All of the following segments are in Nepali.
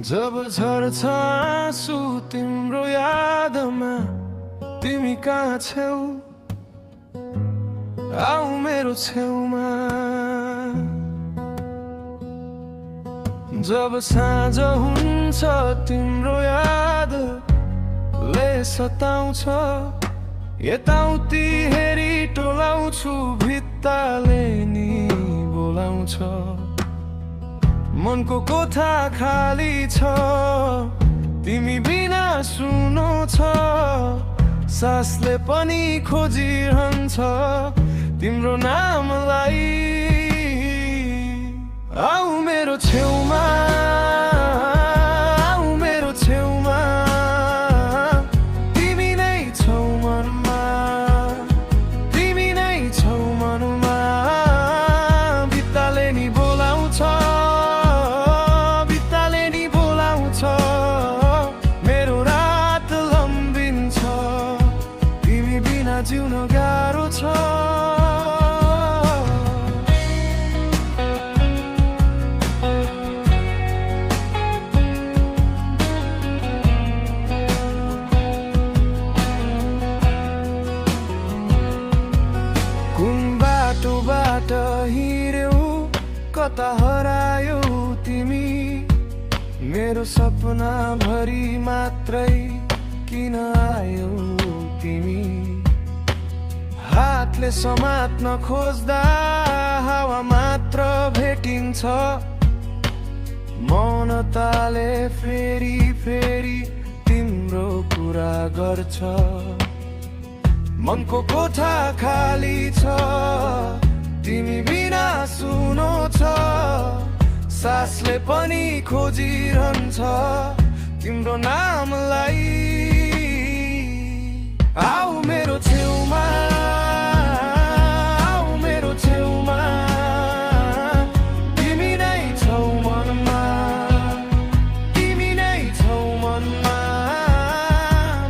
जब झर्छ आँसु तिम्रो यादमा तिमी कहाँ छेउ आऊ मेरो छेउमा। जब साँझ हुन्छ तिम्रो यादले सताउँछ यताउति हेरी टोलाउँछु भित्ताले नि बोलाउँछ। मनको कोठा खाली छ तिमी बिना सुनो छ सासले पनि खोजिरहन्छ तिम्रो नामलाई। आऊ मेरो छेउमा आऊ मेरो छेउमा तिमी नै छौ मनमा तिमी नै छौ मनमा। भित्ताले नि बोलाउँछ भित्ताले नि बोलाउँछ मेरो रात लम्बिन्छ तिमी बिना जिउन गाह्रो छ। बाटोबाट हिँड्यौ कता हरायौ तिमी मेरो सपना भरि मात्रै किन आयौ तिमी। हातले समात्न खोज्दा हावा मात्र भेटिन्छ मौनताले फेरि फेरि तिम्रो कुरा गर्छ। मनको कोठा खाली छ तिमी बिना सुनो छ सासले पनि खोजिरहन्छ तिम्रो नामलाई। आऊ मेरो छेउमा आऊ मेरो छेउमा तिमी नै छौ मनमा तिमी नै छौ मनमा।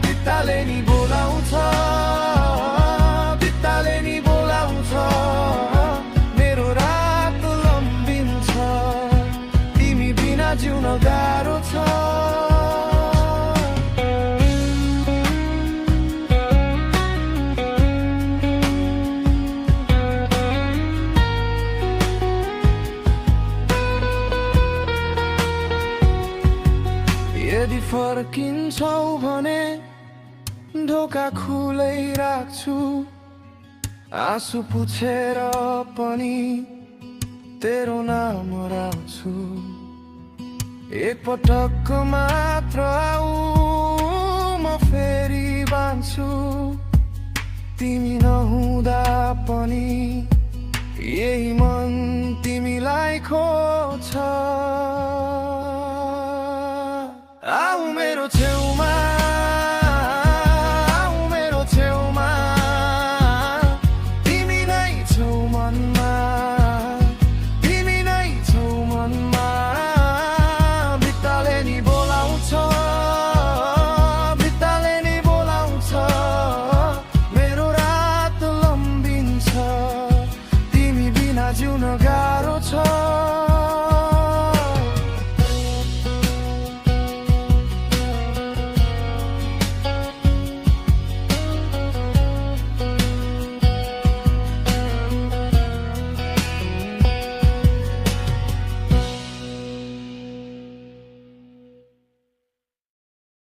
भित्ताले नि बोलाउँछ जिउन गाह्रो छ। यदि फर्किन्छौ भने ढोका खुलै राख्छु आँसु पुछेर पनि तेरो नाम राख्छु। एक पटक मात्र आऊ म फेरि बाँच्छु तिमी नहुँदा पनि यही मन तिमीलाई खोज्छ। आऊ मेरो